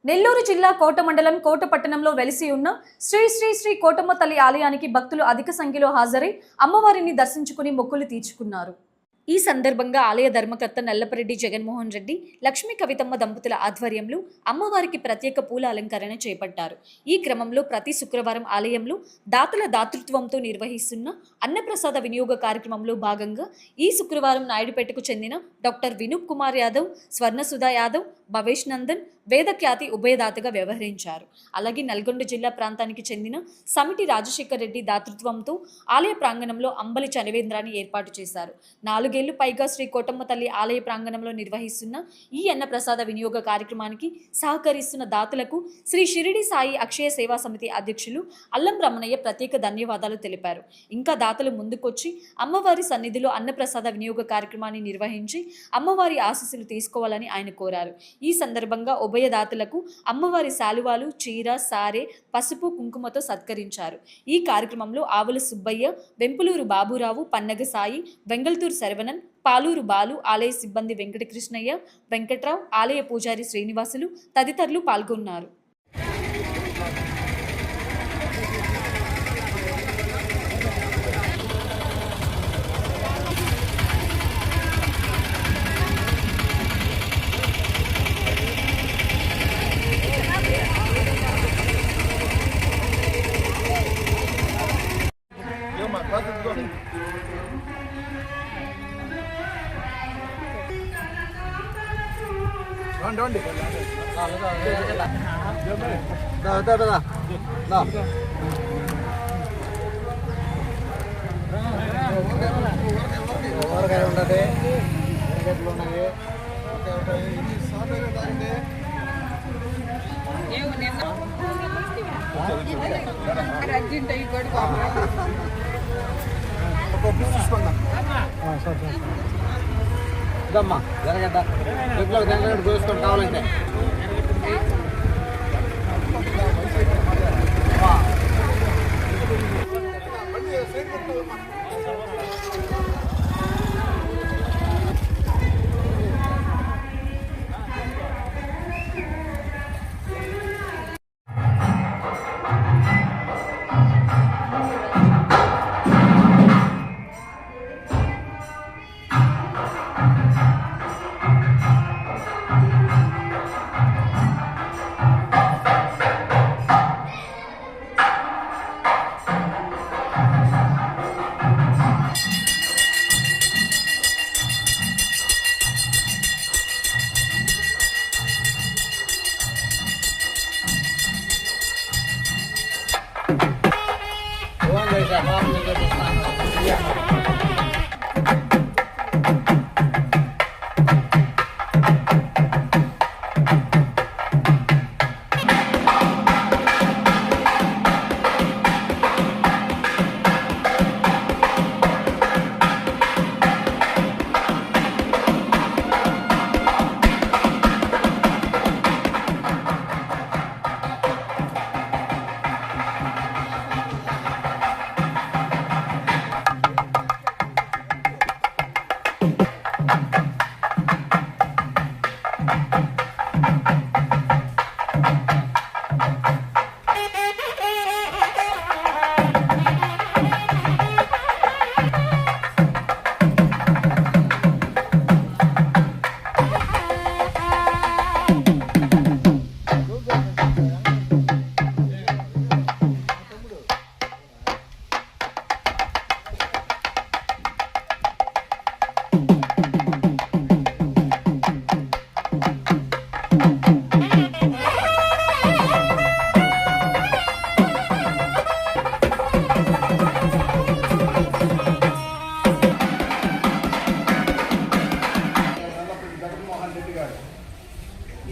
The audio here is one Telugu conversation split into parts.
నెల్లూరు జిల్లా కోట మండలం కోట పట్టణంలో వెలిసి ఉన్న శ్రీ శ్రీ శ్రీ కోటమ్మ తల్లి ఆలయానికి భక్తులు అధిక సంఖ్యలో హాజరై అమ్మవారిని దర్శించుకుని మొక్కులు తీర్చుకున్నారు. ఈ సందర్భంగా ఆలయ ధర్మకర్త నల్లపరెడ్డి జగన్మోహన్ రెడ్డి, లక్ష్మీ కవితమ్మ దంపతుల ఆధ్వర్యంలో అమ్మవారికి ప్రత్యేక పూల అలంకరణ చేపట్టారు. ఈ క్రమంలో ప్రతి శుక్రవారం ఆలయంలో దాతల దాతృత్వంతో నిర్వహిస్తున్న అన్నప్రసాద వినియోగ కార్యక్రమంలో భాగంగా ఈ శుక్రవారం నాయుడుపేటకు చెందిన డాక్టర్ వినూప్ కుమార్ యాదవ్, స్వర్ణసుధా యాదవ్, భవేష్ నందన్ వేదఖ్యాతి ఉభయదాతగా వ్యవహరించారు. అలాగే నల్గొండ జిల్లా ప్రాంతానికి చెందిన సమిటి రాజశేఖర్ రెడ్డి దాతృత్వంతో ఆలయ ప్రాంగణంలో అంబలి చనివేంద్రాన్ని ఏర్పాటు చేశారు. 4 ఏళ్లు పైగా శ్రీ కోటమ్మ తల్లి ఆలయ ప్రాంగణంలో నిర్వహిస్తున్న ఈ అన్నప్రసాద వినియోగ కార్యక్రమానికి సహకరిస్తున్న దాతలకు శ్రీ షిరిడి సాయి అక్షయ సేవా సమితి అధ్యక్షులు అల్లం రమణయ్య ప్రత్యేక ధన్యవాదాలు తెలిపారు. ఇంకా దాతలు ముందుకొచ్చి అమ్మవారి సన్నిధిలో అన్నప్రసాద వినియోగ కార్యక్రమాన్ని నిర్వహించి అమ్మవారి ఆశీస్సులు తీసుకోవాలని ఆయన కోరారు. ఈ సందర్భంగా ఉభయదాతలకు అమ్మవారి శాలువాలు, చీర, సారె, పసుపు, కుంకుమతో సత్కరించారు. ఈ కార్యక్రమంలో ఆవుల సుబ్బయ్య, వెంపులూరు బాబురావు, పన్నగ సాయి, వెంగళతూరు శరవణన్, పాలూరు బాలు, ఆలయ సిబ్బంది వెంకటకృష్ణయ్య, వెంకట్రావు, ఆలయ పూజారి శ్రీనివాసులు తదితరులు పాల్గొన్నారు. రండి ఊరగాయ ఉంటుంది, ఎరగట్లు ఉన్నాయి. ఇదమ్మా ఎరగడ్డ ఇంట్లో గంటలు దోసుకొని కావాలంటే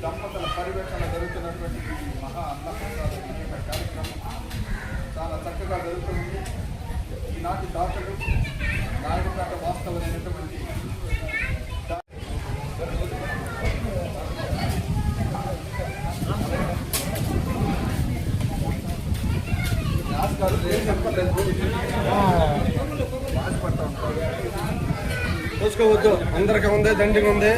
దంపతుల పర్యవేక్షణ జరుగుతున్నటువంటి మహా అన్నప్రసాద వినియోగ కార్యక్రమం చాలా చక్కగా జరుగుతుంది. ఈనాటి దాతలు నాయుడుపేట వాస్తవమైనటువంటి చూసుకోవద్దు, అందరికీ ఉంది, దండిగా ఉంది.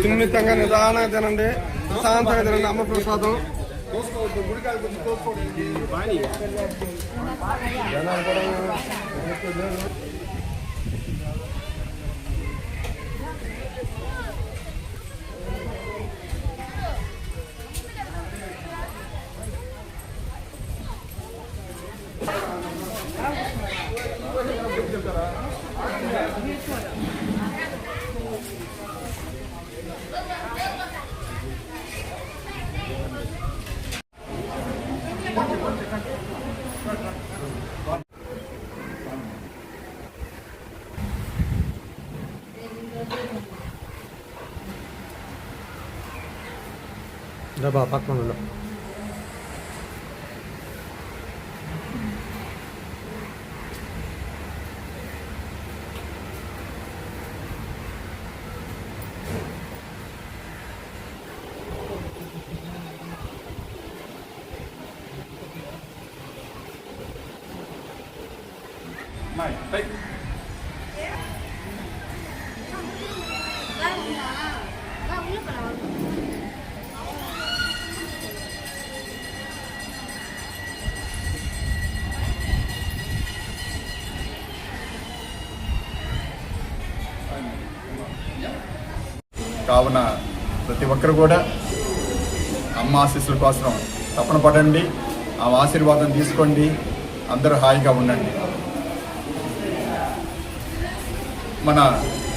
సున్నితంగా నిదానంగా తినండి. ప్రశాంతంగా జరిగిన అమ్మ ప్రసాదం. డబ్బా పక్కన ఉండు. కావున ప్రతి ఒక్కరు కూడా అమ్మ ఆశీస్సుల కోసం తపన పడండి, ఆ ఆశీర్వాదం తీసుకోండి, అందరూ హాయిగా ఉండండి. మన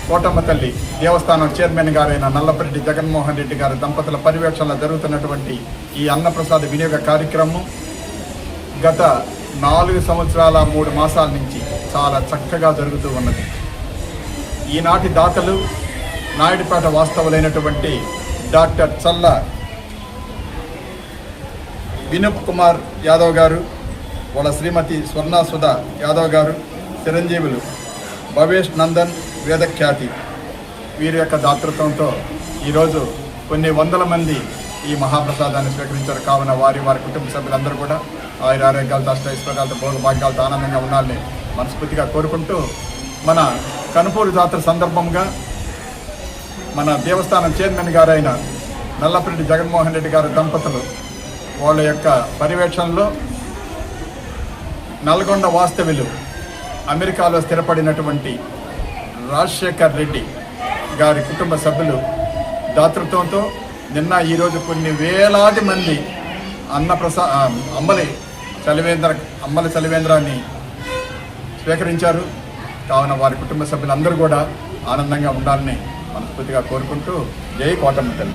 కోటమ్మ తల్లి దేవస్థానం చైర్మన్ గారైన నల్లపరెడ్డి జగన్మోహన్ రెడ్డి గారి దంపతుల పర్యవేక్షణలో జరుగుతున్నటువంటి ఈ అన్నప్రసాద వినియోగ కార్యక్రమం గత 4 సంవత్సరాల 3 మాసాల నుంచి చాలా చక్కగా జరుగుతూ ఉన్నది. ఈనాటి దాతలు నాయుడుపేట వాస్తవులైనటువంటి డాక్టర్ చల్ల వినూప్ కుమార్ యాదవ్ గారు, వాళ్ళ శ్రీమతి స్వర్ణసుధ యాదవ్ గారు, చిరంజీవులు భవేష్ నందన్ వేదఖ్యాతి, వీరి యొక్క దాతృత్వంతో ఈరోజు కొన్ని వందల మంది ఈ మహాప్రసాదాన్ని స్వీకరించారు. కావున వారి కుటుంబ సభ్యులందరూ కూడా ఆయురారోగ్యాలతో అష్టైశ్వర్యాలతో భోగ భాగ్యాలతో ఆనందంగా ఉండాలని మనస్ఫూర్తిగా కోరుకుంటూ, మన కనుపూరు జాతర సందర్భంగా మన దేవస్థానం చైర్మన్ గారైన నల్లపరెడ్డి జగన్మోహన్ రెడ్డి గారి దంపతులు వాళ్ళ యొక్క పర్యవేక్షణలో నల్గొండ వాస్తవ్యులు అమెరికాలో స్థిరపడినటువంటి రాజశేఖర్ రెడ్డి గారి కుటుంబ సభ్యులు దాతృత్వంతో నిన్న ఈరోజు కొన్ని వేలాది మంది అమ్మలి చలివేంద్రాన్ని స్వీకరించారు. కావున వారి కుటుంబ సభ్యులందరూ కూడా ఆనందంగా ఉండాలని మనస్ఫూర్తిగా కోరుకుంటూ జై కోటమ్మ తల్లి.